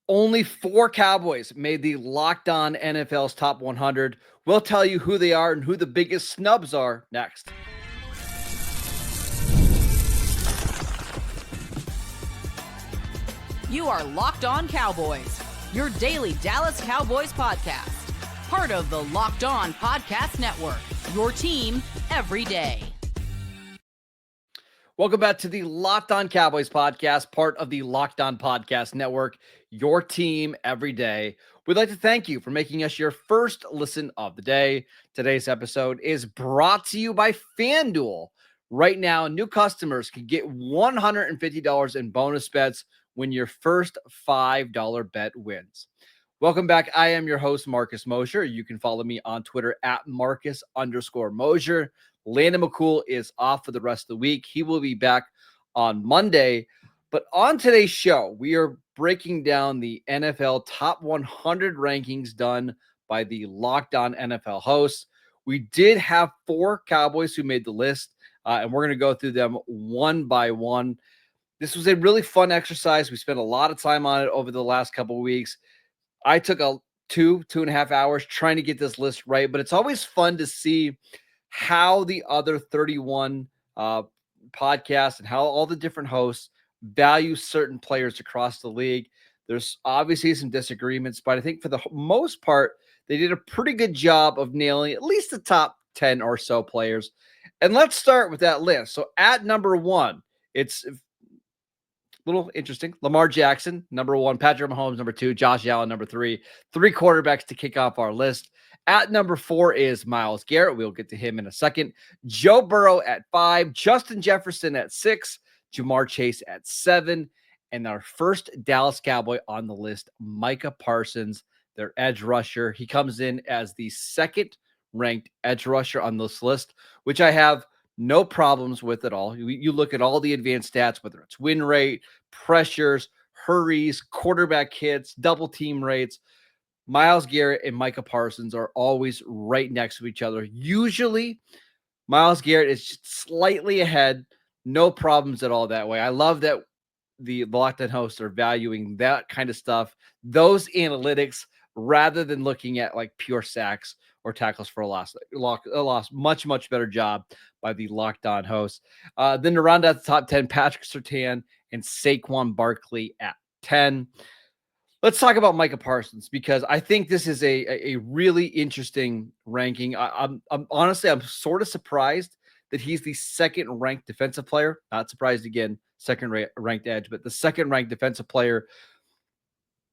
Only 4 Cowboys made the Locked On NFL's top 100. We'll tell you who they are and who the biggest snubs are next. You are Locked On Cowboys, your daily Dallas Cowboys podcast. Part of the Locked On Podcast Network, your team every day. Welcome back to the Locked On Cowboys podcast, part of the Locked On Podcast Network, your team every day. We'd like to thank you for making us your first listen of the day. Today's episode is brought to you by FanDuel. Right now, new customers can get $150 in bonus bets when your first $5 bet wins. Welcome back. I am your host, Marcus Mosher. You can follow me on Twitter at Marcus_Mosher. Landon McCool is off for the rest of the week. He will be back on Monday. But on today's show, we are breaking down the NFL top 100 rankings done by the Locked On NFL hosts. We did have 4 Cowboys who made the list, and we're going to go through them one by one. This was a really fun exercise. We spent a lot of time on it over the last couple of weeks. I took 2.5 hours trying to get this list right, but it's always fun to see how the other 31 podcasts and how all the different hosts value certain players across the league. There's obviously some disagreements, but I think for the most part, they did a pretty good job of nailing at least the top 10 or so players. And let's start with that list. So at number 1, it's a little interesting. Lamar Jackson, number 1, Patrick Mahomes, number 2, Josh Allen, number 3. 3 quarterbacks to kick off our list. At number 4 is Myles Garrett. We'll get to him in a second. Joe Burrow at 5, Justin Jefferson at 6, Jamar Chase at 7, and our first Dallas Cowboy on the list, Micah Parsons, their edge rusher. He comes in as the second ranked edge rusher on this list, which I have no problems with at all. You look at all the advanced stats, whether it's win rate, pressures, hurries, quarterback hits, double team rates. Myles Garrett and Micah Parsons are always right next to each other. Usually, Myles Garrett is just slightly ahead. No problems at all that way. I love that the Locked On hosts are valuing that kind of stuff, those analytics, rather than looking at like pure sacks or tackles for a loss. Much, much better job by the Locked On hosts. Then to round out the top 10, Patrick Surtain and Saquon Barkley at 10. Let's talk about Micah Parsons, because I think this is a really interesting ranking. I'm honestly, I'm sort of surprised that he's the second ranked defensive player. Not surprised again, second ranked edge, but the second ranked defensive player.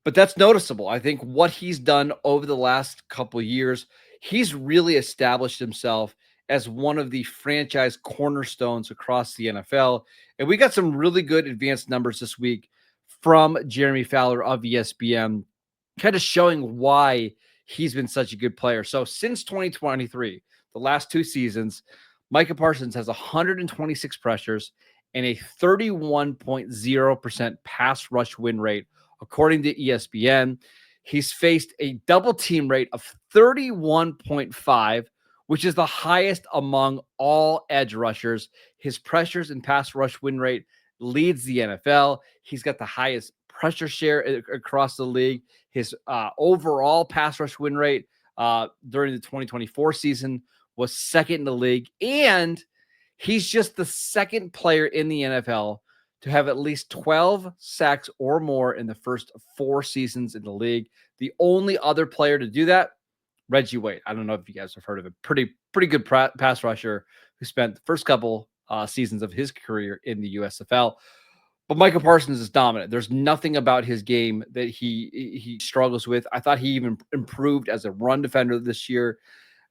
But that's noticeable. I think what he's done over the last couple of years, he's really established himself as one of the franchise cornerstones across the NFL. And we got some really good advanced numbers this week from Jeremy Fowler of ESPN, kind of showing why he's been such a good player. So since 2023, the last 2 seasons, Micah Parsons has 126 pressures and a 31.0% pass rush win rate, according to ESPN. He's faced a double team rate of 31.5, which is the highest among all edge rushers. His pressures and pass rush win rate leads the NFL. He's got the highest pressure share across the league. His overall pass rush win rate during the 2024 season was second in the league. And he's just the second player in the NFL to have at least 12 sacks or more in the first 4 seasons in the league. The only other player to do that, Reggie White. I don't know if you guys have heard of it. Pretty good pass rusher who spent the first couple seasons of his career in the USFL. But Micah Parsons is dominant. There's nothing about his game that he struggles with. I thought he even improved as a run defender this year.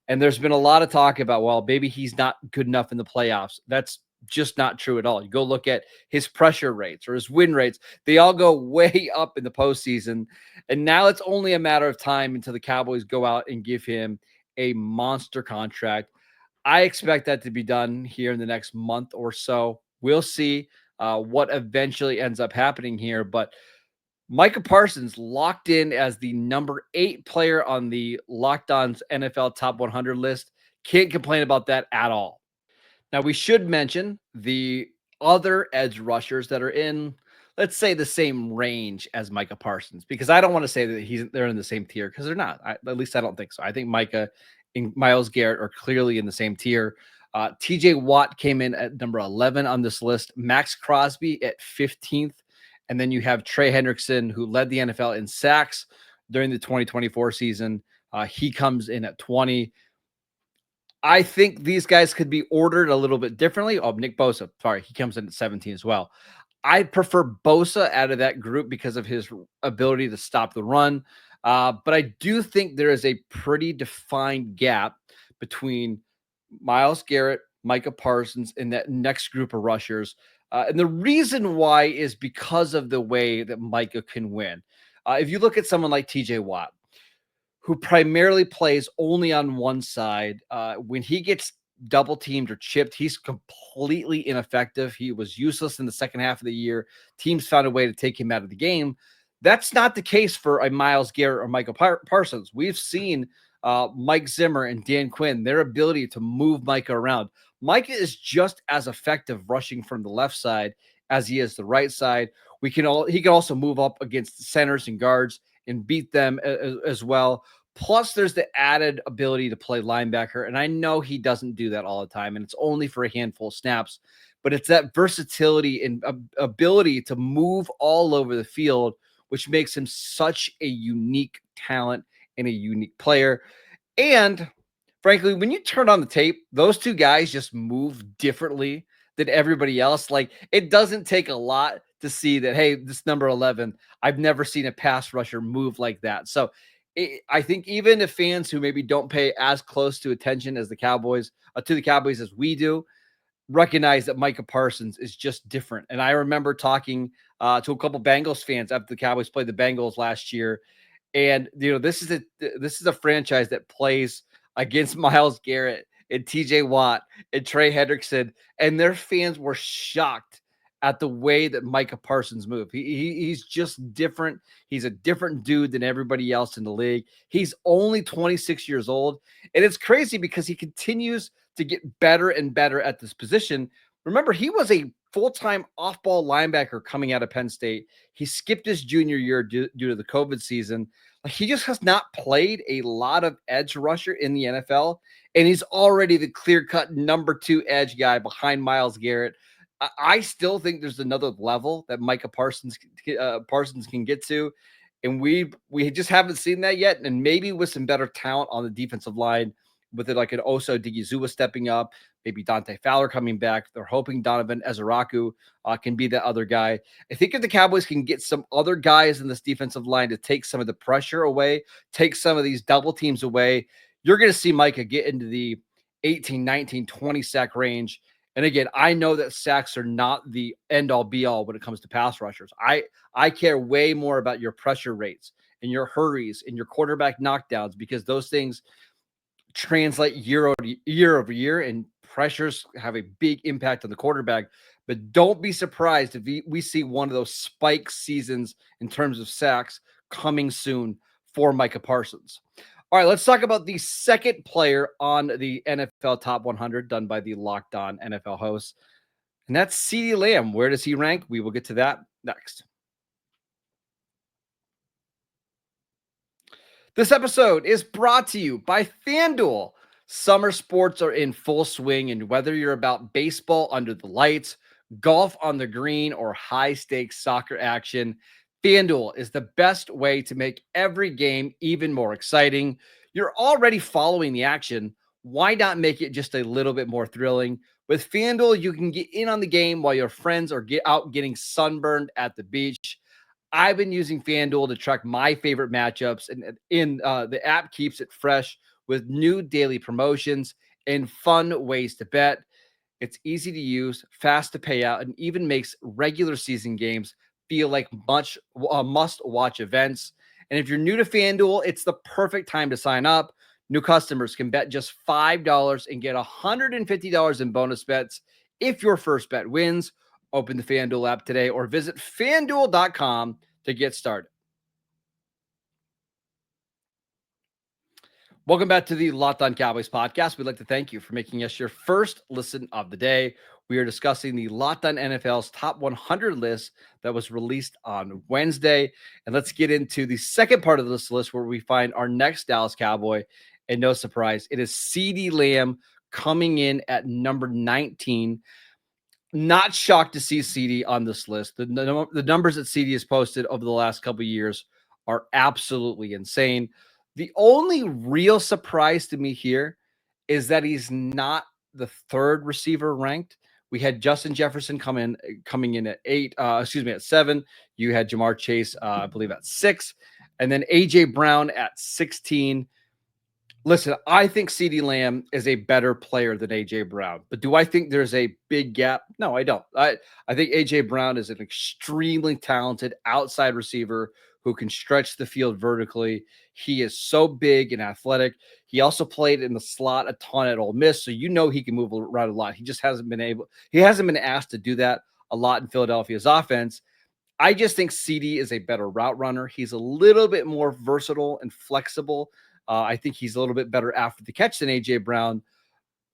And there's been a lot of talk about, well, maybe he's not good enough in the playoffs. That's just not true at all. You go look at his pressure rates or his win rates. They all go way up in the postseason. And now it's only a matter of time until the Cowboys go out and give him a monster contract. I expect that to be done here in the next month or so. We'll see what eventually ends up happening here. But Micah Parsons locked in as the number 8 player on the Locked On's NFL Top 100 list. Can't complain about that at all. Now, we should mention the other edge rushers that are in, let's say the same range as Micah Parsons, because I don't want to say that they're in the same tier, because they're not. At least I don't think so. I think Micah and Myles Garrett are clearly in the same tier. TJ Watt came in at number 11 on this list, Max Crosby at 15th. And then you have Trey Hendrickson, who led the NFL in sacks during the 2024 season. He comes in at 20. I think these guys could be ordered a little bit differently. Oh, Nick Bosa, sorry, he comes in at 17 as well. I prefer Bosa out of that group because of his ability to stop the run. But I do think there is a pretty defined gap between Myles Garrett, Micah Parsons, and that next group of rushers. And the reason why is because of the way that Micah can win. If you look at someone like TJ Watt, who primarily plays only on one side, when he gets double teamed or chipped, he's completely ineffective. He was useless in the second half of the year. Teams found a way to take him out of the game. That's not the case for a Myles Garrett or Michael Parsons. We've seen Mike Zimmer and Dan Quinn, their ability to move Micah around. Micah is just as effective rushing from the left side as he is the right side. He can also move up against centers and guards and beat them as well. Plus, there's the added ability to play linebacker. And I know he doesn't do that all the time, and it's only for a handful of snaps, but it's that versatility and ability to move all over the field, which makes him such a unique talent and a unique player. And frankly, when you turn on the tape, those two guys just move differently than everybody else. Like, it doesn't take a lot to see that, hey, this number 11, I've never seen a pass rusher move like that. So I think even if fans who maybe don't pay as close to attention as the Cowboys to the Cowboys as we do, recognize that Micah Parsons is just different. And I remember talking to a couple Bengals fans after the Cowboys played the Bengals last year. And this is a franchise that plays against Myles Garrett and TJ Watt and Trey Hendrickson, and their fans were shocked at the way that Micah Parsons moved. He's just different. He's a different dude than everybody else in the league. He's only 26 years old, and it's crazy because he continues to get better and better at this position. Remember, he was a full-time off-ball linebacker coming out of Penn State. He skipped his junior year due to the COVID season. He just has not played a lot of edge rusher in the NFL, and he's already the clear-cut number 2 edge guy behind Myles Garrett. I still think there's another level that Micah Parsons can get to, and we just haven't seen that yet. And maybe with some better talent on the defensive line, with it like an Oso Digizua stepping up, maybe Dante Fowler coming back. They're hoping Donovan Ezeraku can be that other guy. I think if the Cowboys can get some other guys in this defensive line to take some of the pressure away, take some of these double teams away, you're going to see Micah get into the 18, 19, 20 sack range. And again, I know that sacks are not the end all be all when it comes to pass rushers. I care way more about your pressure rates and your hurries and your quarterback knockdowns, because those things translate year over year, and pressures have a big impact on the quarterback. But don't be surprised if we see one of those spike seasons in terms of sacks coming soon for Micah Parsons. All right, let's talk about the second player on the NFL Top 100 done by the Locked On NFL hosts, and that's CeeDee Lamb. Where does he rank? We will get to that next. This episode is brought to you by FanDuel. Summer sports are in full swing, and whether you're about baseball under the lights, golf on the green, or high-stakes soccer action, FanDuel is the best way to make every game even more exciting. You're already following the action. Why not make it just a little bit more thrilling? With FanDuel, you can get in on the game while your friends are out getting sunburned at the beach. I've been using FanDuel to track my favorite matchups, and the app keeps it fresh with new daily promotions and fun ways to bet. It's easy to use, fast to pay out, and even makes regular season games feel like must-watch events. And if you're new to FanDuel, it's the perfect time to sign up. New customers can bet just $5 and get $150 in bonus bets if your first bet wins. Open the FanDuel app today or visit FanDuel.com to get started. Welcome back to the Locked On Cowboys podcast. We'd like to thank you for making us your first listen of the day. We are discussing the Locked On NFL's top 100 list that was released on Wednesday. And let's get into the second part of this list where we find our next Dallas Cowboy. And no surprise, it is CeeDee Lamb coming in at number 19. Not shocked to see CeeDee on this list. The numbers that CeeDee has posted over the last couple of years are absolutely insane. The only real surprise to me here is that he's not the third receiver ranked. We had Justin Jefferson coming in at at 7. You had Jamar Chase, I believe, at 6, and then AJ Brown at 16. Listen, I think CeeDee Lamb is a better player than AJ Brown, but do I think there's a big gap? No, I don't. I think AJ Brown is an extremely talented outside receiver who can stretch the field vertically. He is so big and athletic. He also played in the slot a ton at Ole Miss, so you know he can move around a lot. He just hasn't been asked to do that a lot in Philadelphia's offense. I just think CeeDee is a better route runner. He's a little bit more versatile and flexible. I think he's a little bit better after the catch than AJ Brown,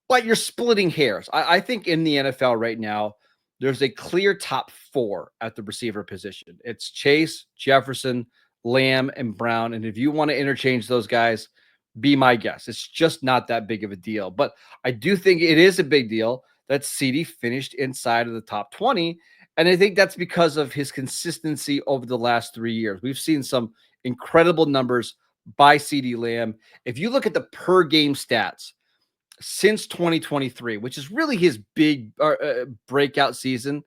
but you're splitting hairs. I think in the NFL right now, there's a clear top 4 at the receiver position. It's Chase, Jefferson, Lamb, and Brown. And if you want to interchange those guys, be my guest. It's just not that big of a deal. But I do think it is a big deal that CeeDee finished inside of the top 20. And I think that's because of his consistency over the last 3 years. We've seen some incredible numbers by CeeDee Lamb. If you look at the per game stats since 2023, which is really his big breakout season,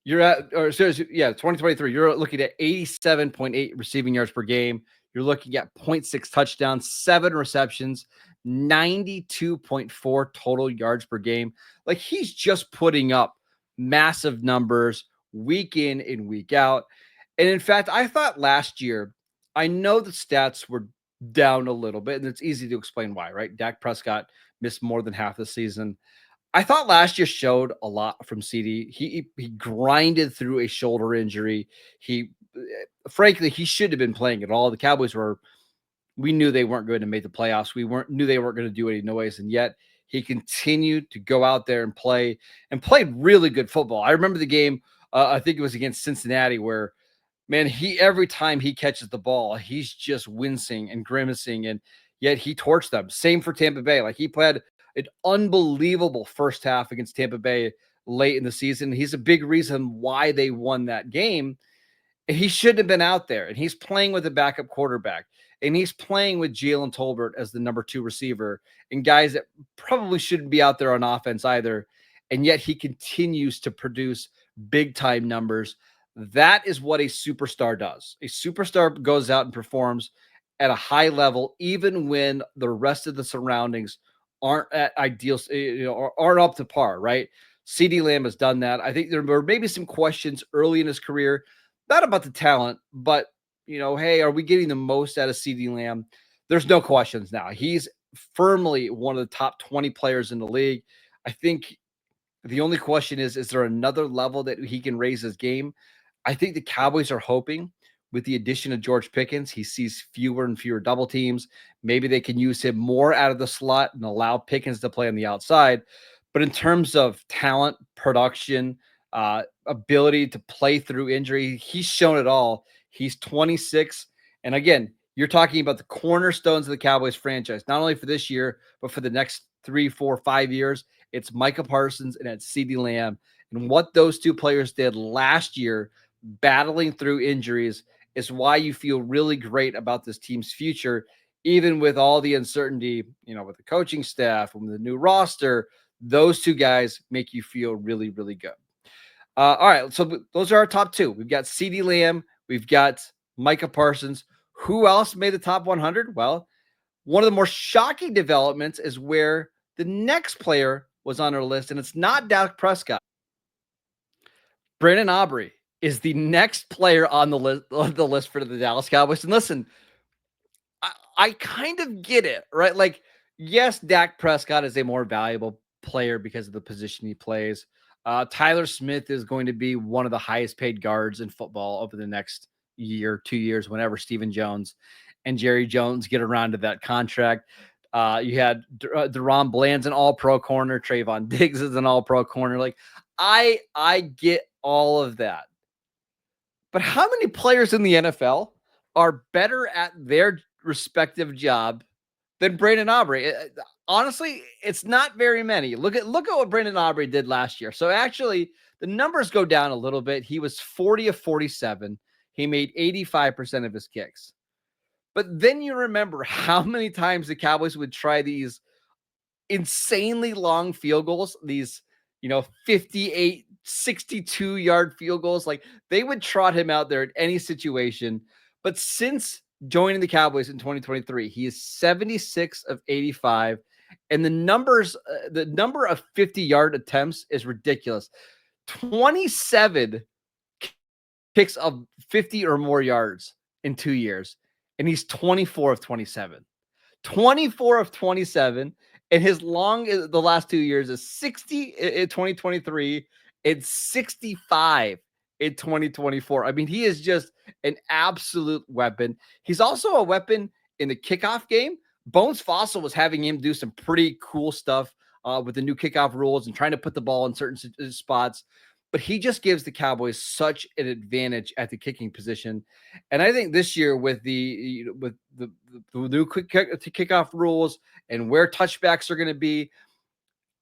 you're at, 2023, you're looking at 87.8 receiving yards per game. You're looking at 0.6 touchdowns, 7 receptions, 92.4 total yards per game. Like, he's just putting up massive numbers week in and week out. And in fact, I thought last year, I know the stats were down a little bit, and it's easy to explain why, right? Dak Prescott missed more than half the season. I thought last year showed a lot from CeeDee. He grinded through a shoulder injury. Frankly, he should have been playing at all. The Cowboys we knew they weren't going to make the playoffs. Knew they weren't going to do any noise, and yet he continued to go out there and played really good football. I remember the game. I think it was against Cincinnati where, man, every time he catches the ball, he's just wincing and grimacing, and yet he torched them. Same for Tampa Bay. Like, he played an unbelievable first half against Tampa Bay late in the season. He's a big reason why they won that game. He shouldn't have been out there, and he's playing with a backup quarterback, and he's playing with Jalen Tolbert as the number 2 receiver, and guys that probably shouldn't be out there on offense either, and yet he continues to produce big-time numbers. That is what a superstar does. A superstar goes out and performs at a high level, even when the rest of the surroundings aren't at ideal, or aren't up to par, right? CeeDee Lamb has done that. I think there were maybe some questions early in his career, not about the talent, but, hey, are we getting the most out of CeeDee Lamb? There's no questions now. He's firmly one of the top 20 players in the league. I think the only question is there another level that he can raise his game? I think the Cowboys are hoping with the addition of George Pickens, he sees fewer and fewer double teams. Maybe they can use him more out of the slot and allow Pickens to play on the outside. But in terms of talent, production, ability to play through injury, he's shown it all. He's 26. And again, you're talking about the cornerstones of the Cowboys franchise, not only for this year, but for the next 3, 4, 5 years. It's Micah Parsons and it's CeeDee Lamb. And what those two players did last year, battling through injuries, is why you feel really great about this team's future, even with all the uncertainty, with the coaching staff, with the new roster. Those two guys make you feel really, really good. All right, so those are our top 2. We've got CeeDee Lamb. We've got Micah Parsons. Who else made the top 100? Well, one of the more shocking developments is where the next player was on our list, and it's not Dak Prescott. Brandon Aubrey is the next player on the list for the Dallas Cowboys. And listen, I kind of get it, right? Like, yes, Dak Prescott is a more valuable player because of the position he plays. Tyler Smith is going to be one of the highest paid guards in football over the next year, 2 years, whenever Stephen Jones and Jerry Jones get around to that contract. You had Daron Bland's an all-pro corner. Trayvon Diggs is an all-pro corner. Like, I get all of that. But how many players in the NFL are better at their respective job than Brandon Aubrey? Honestly, it's not very many. Look at what Brandon Aubrey did last year. So actually, the numbers go down a little bit. He was 40 of 47. He made 85% of his kicks. But then you remember how many times the Cowboys would try these insanely long field goals, these, 58, 62-yard field goals. Like, they would trot him out there in any situation. But since joining the Cowboys in 2023, he is 76 of 85. And the number of 50-yard attempts is ridiculous. 27 kicks of 50 or more yards in 2 years. And he's 24 of 27. 24 of 27. And his the last 2 years is 60 in 2023 and 65 in 2024. I mean, he is just an absolute weapon. He's also a weapon in the kickoff game. Bones Fossil was having him do some pretty cool stuff with the new kickoff rules and trying to put the ball in certain spots. But he just gives the Cowboys such an advantage at the kicking position. And I think this year with the new kickoff rules and where touchbacks are going to be,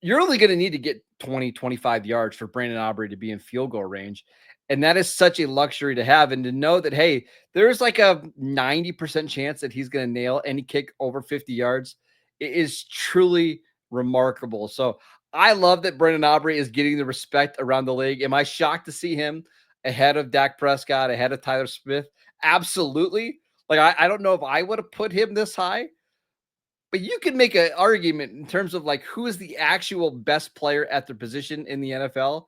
you're only going to need to get 20, 25 yards for Brandon Aubrey to be in field goal range. And that is such a luxury to have. And to know that, hey, there's like a 90% chance that he's going to nail any kick over 50 yards. It is truly remarkable. So I love that Brandon Aubrey is getting the respect around the league. Am I shocked to see him ahead of Dak Prescott, ahead of Tyler Smith? Absolutely. Like, I don't know if I would have put him this high, but you can make an argument in terms of like who is the actual best player at their position in the NFL.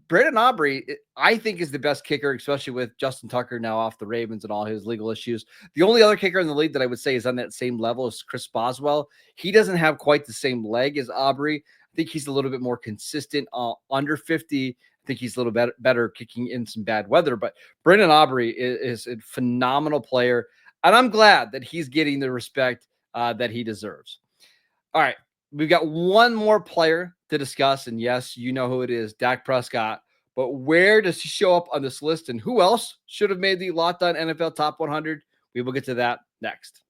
Brandon Aubrey, I think, is the best kicker, especially with Justin Tucker now off the Ravens and all his legal issues. The only other kicker in the league that I would say is on that same level is Chris Boswell. He doesn't have quite the same leg as Aubrey. I think he's a little bit more consistent under 50. I think he's a little better kicking in some bad weather. But Brandon Aubrey is a phenomenal player, and I'm glad that he's getting the respect that he deserves. All right, we've got one more player to discuss, and yes, you know who it is, Dak Prescott. But where does he show up on this list, and who else should have made the Locked On NFL Top 100? We will get to that next.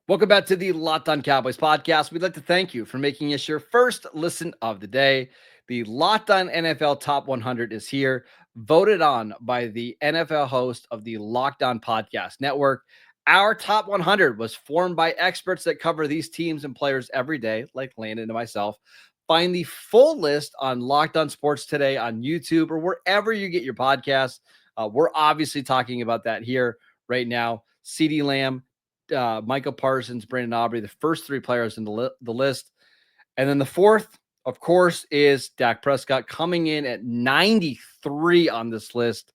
Welcome back to the Locked On Cowboys podcast. We'd like to thank you for making us your first listen of the day. The Locked On NFL Top 100 is here, voted on by the NFL host of the Locked On Podcast Network. Our Top 100 was formed by experts that cover these teams and players every day, like Landon and myself. Find the full list on Locked On Sports Today on YouTube or wherever you get your podcasts. We're obviously talking about that here right now. CeeDee Lamb, Micah Parsons, Brandon Aubrey, the first three players in the list. And then the fourth, of course, is Dak Prescott coming in at 93 on this list,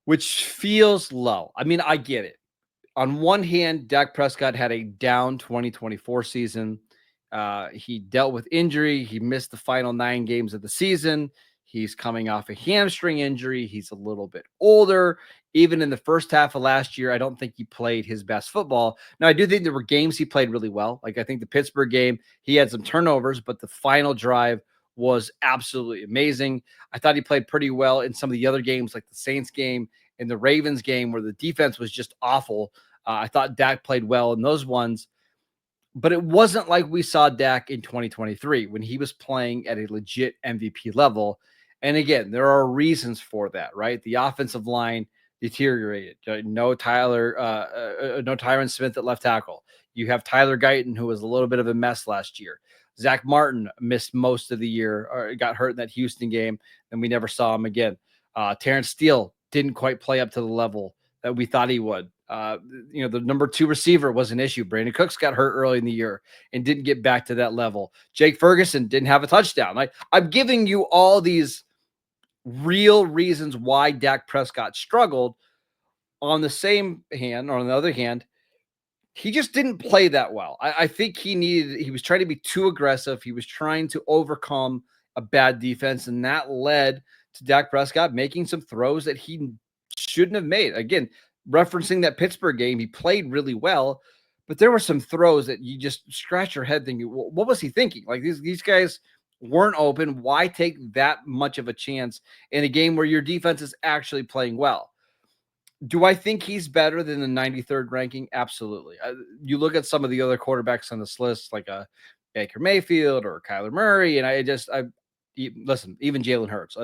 which feels low. I mean, I get it. On one hand, Dak Prescott had a down 2024 season. He dealt with injury. He missed the final 9 games of the season. He's coming off a hamstring injury. He's a little bit older. Even in the first half of last year, I don't think he played his best football. Now, I do think there were games he played really well. Like, I think the Pittsburgh game, he had some turnovers, but the final drive was absolutely amazing. I thought he played pretty well in some of the other games, like the Saints game and the Ravens game, where the defense was just awful. I thought Dak played well in those ones. But it wasn't like we saw Dak in 2023 when he was playing at a legit MVP level. And again, there are reasons for that, right? The offensive line deteriorated. No Tyron Smith at left tackle. You have Tyler Guyton, who was a little bit of a mess last year. Zach Martin missed most of the year, or got hurt in that Houston game, and we never saw him again. Terrence Steele didn't quite play up to the level that we thought he would. The number 2 receiver was an issue. Brandon Cooks got hurt early in the year and didn't get back to that level. Jake Ferguson didn't have a touchdown. Like, I'm giving you all these real reasons why Dak Prescott struggled. On the other hand, he just didn't play that well. I think he was trying to be too aggressive. He was trying to overcome a bad defense, and that led to Dak Prescott making some throws that he shouldn't have made. Again, referencing that Pittsburgh game, he played really well, but there were some throws that you just scratch your head thinking, what was he thinking? Like these guys weren't open. Why take that much of a chance in a game where your defense is actually playing well? Do I think he's better than the 93rd ranking? Absolutely. You look at some of the other quarterbacks on this list, like a Baker Mayfield or Kyler Murray, and listen, even Jalen Hurts.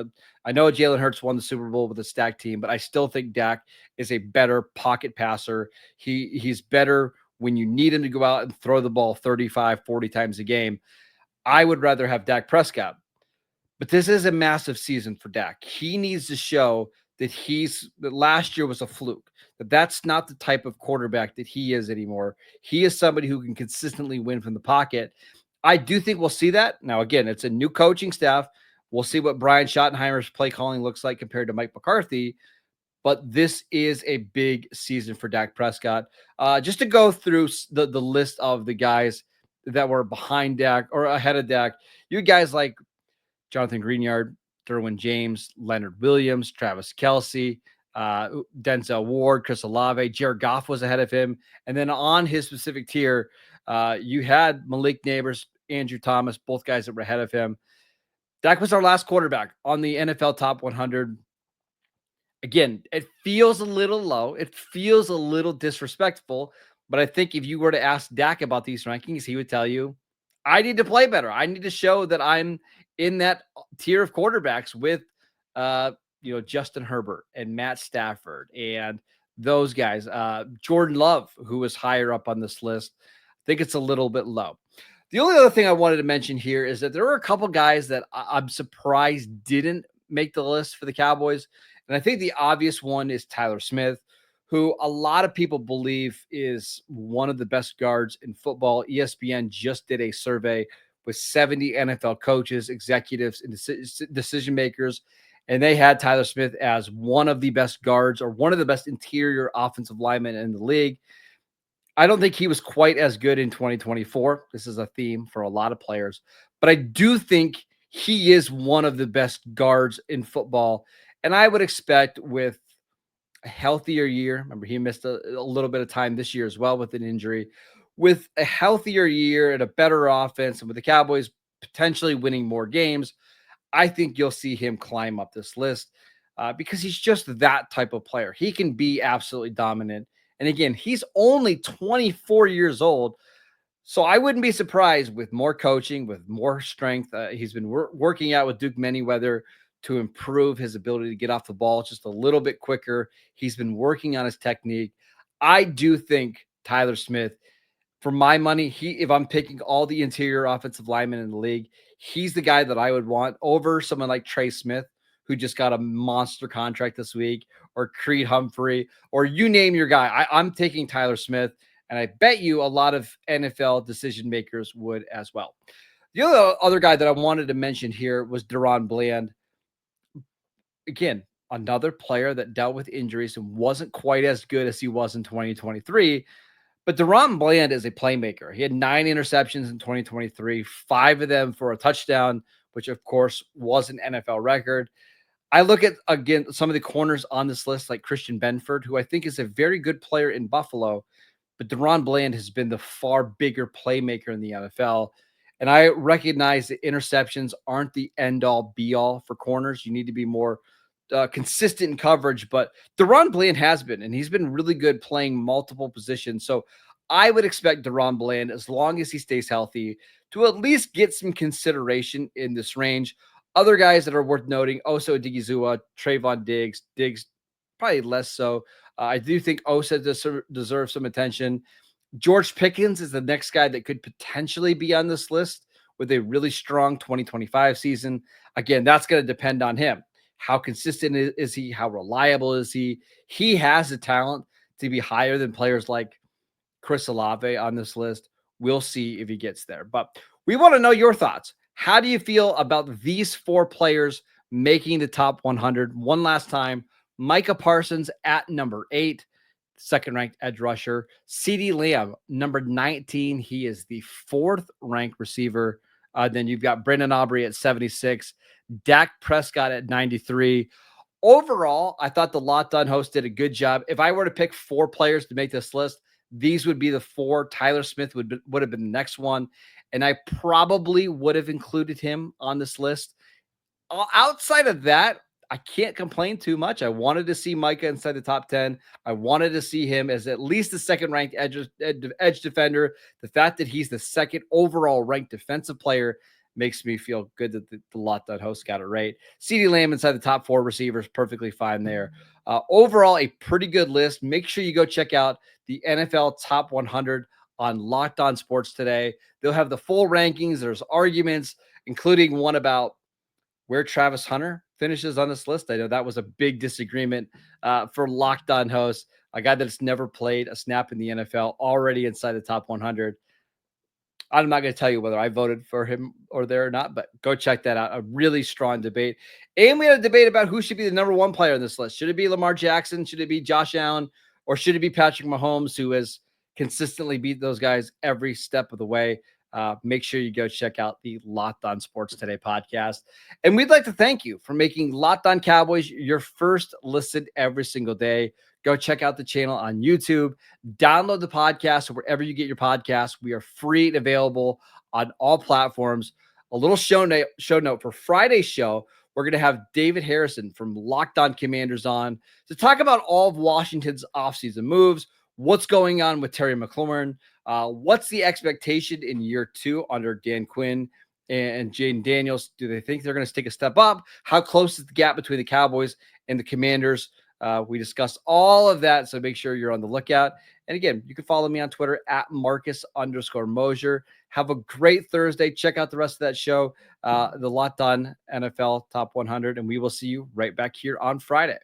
I know Jalen Hurts won the Super Bowl with a stacked team, but I still think Dak is a better pocket passer. He's better when you need him to go out and throw the ball 35, 40 times a game. I would rather have Dak Prescott. But this is a massive season for Dak. He needs to show that that last year was a fluke, that's not the type of quarterback that he is anymore. He is somebody who can consistently win from the pocket. I do think we'll see that. Now, again, it's a new coaching staff. We'll see what Brian Schottenheimer's play calling looks like compared to Mike McCarthy. But this is a big season for Dak Prescott. Just to go through the list of the guys that were behind Dak or ahead of Dak, you guys like Jonathan Greenyard, Derwin James, Leonard Williams, Travis Kelce, Denzel Ward, Chris Olave, Jared Goff was ahead of him. And then on his specific tier, you had Malik Neighbors, Andrew Thomas, both guys that were ahead of him. Dak was our last quarterback on the NFL Top 100. Again, it feels a little low. It feels a little disrespectful. But I think if you were to ask Dak about these rankings, he would tell you, I need to play better. I need to show that I'm in that tier of quarterbacks with, Justin Herbert and Matt Stafford and those guys. Jordan Love, who was higher up on this list, I think it's a little bit low. The only other thing I wanted to mention here is that there were a couple guys that I'm surprised didn't make the list for the Cowboys. And I think the obvious one is Tyler Smith, who a lot of people believe is one of the best guards in football. ESPN just did a survey with 70 NFL coaches, executives, and decision makers, and they had Tyler Smith as one of the best guards or one of the best interior offensive linemen in the league. I don't think he was quite as good in 2024. This is a theme for a lot of players, but I do think he is one of the best guards in football. And I would expect with a healthier year, remember he missed a little bit of time this year as well with an injury, with a healthier year and a better offense, and with the Cowboys potentially winning more games, I think you'll see him climb up this list because he's just that type of player. He can be absolutely dominant. And again, he's only 24 years old. So I wouldn't be surprised with more coaching, with more strength. He's been working out with Duke Manyweather to improve his ability to get off the ball just a little bit quicker. He's been working on his technique. I do think Tyler Smith, for my money, if I'm picking all the interior offensive linemen in the league, he's the guy that I would want over someone like Trey Smith, who just got a monster contract this week, or Creed Humphrey, or you name your guy. I'm taking Tyler Smith, and I bet you a lot of NFL decision makers would as well. The other guy that I wanted to mention here was Daron Bland. Again, another player that dealt with injuries and wasn't quite as good as he was in 2023. But Daron Bland is a playmaker. He had 9 interceptions in 2023, 5 of them for a touchdown, which of course was an NFL record. I look at, again, some of the corners on this list, like Christian Benford, who I think is a very good player in Buffalo, but Daron Bland has been the far bigger playmaker in the NFL. And I recognize that interceptions aren't the end-all, be-all for corners. You need to be more consistent in coverage, but Daron Bland has been, and he's been really good playing multiple positions. So I would expect Daron Bland, as long as he stays healthy, to at least get some consideration in this range. Other guys that are worth noting, Osa Odigizua, Trayvon Diggs probably less so. I do think Osa deserves some attention. George Pickens is the next guy that could potentially be on this list with a really strong 2025 season. Again, that's going to depend on him. How consistent is he? How reliable is he? He has the talent to be higher than players like Chris Olave on this list. We'll see if he gets there. But we want to know your thoughts. How do you feel about these 4 players making the top 100? One last time, Micah Parsons at number 8, second-ranked edge rusher. CeeDee Lamb, number 19. He is the 4th-ranked receiver. Then you've got Brandon Aubrey at 76, Dak Prescott at 93. Overall, I thought the Locked On host did a good job. If I were to pick 4 players to make this list, these would be the 4. Tyler Smith would have been the next one, and I probably would have included him on this list. Outside of that, I can't complain too much. I wanted to see Micah inside the top 10. I wanted to see him as at least the second-ranked edge defender. The fact that he's the second overall ranked defensive player makes me feel good that the Locked On host got it right. CeeDee Lamb inside the top 4 receivers, perfectly fine there. Overall, a pretty good list. Make sure you go check out the NFL Top 100 on Locked On Sports today. They'll have the full rankings. There's arguments, including one about where Travis Hunter finishes on this list. I know that was a big disagreement for Locked On hosts, a guy that's never played a snap in the NFL, already inside the top 100. I'm not going to tell you whether I voted for him or there or not, but go check that out. A really strong debate. And we had a debate about who should be the number 1 player on this list. Should it be Lamar Jackson? Should it be Josh Allen? Or should it be Patrick Mahomes, who has consistently beat those guys every step of the way? Make sure you go check out the Locked On Sports Today podcast. And we'd like to thank you for making Locked On Cowboys your first listen every single day. Go check out the channel on YouTube. Download the podcast or wherever you get your podcasts. We are free and available on all platforms. A little show note for Friday's show. We're going to have David Harrison from Locked On Commanders on to talk about all of Washington's offseason moves, what's going on with Terry McLaurin, what's the expectation in year 2 under Dan Quinn and Jaden Daniels. Do they think they're going to take a step up? How close is the gap between the Cowboys and the Commanders? We discussed all of that, so make sure you're on the lookout. And again, you can follow me on Twitter at Marcus_Mosher. Have a great Thursday. Check out the rest of that show, the Locked On NFL Top 100, and we will see you right back here on Friday.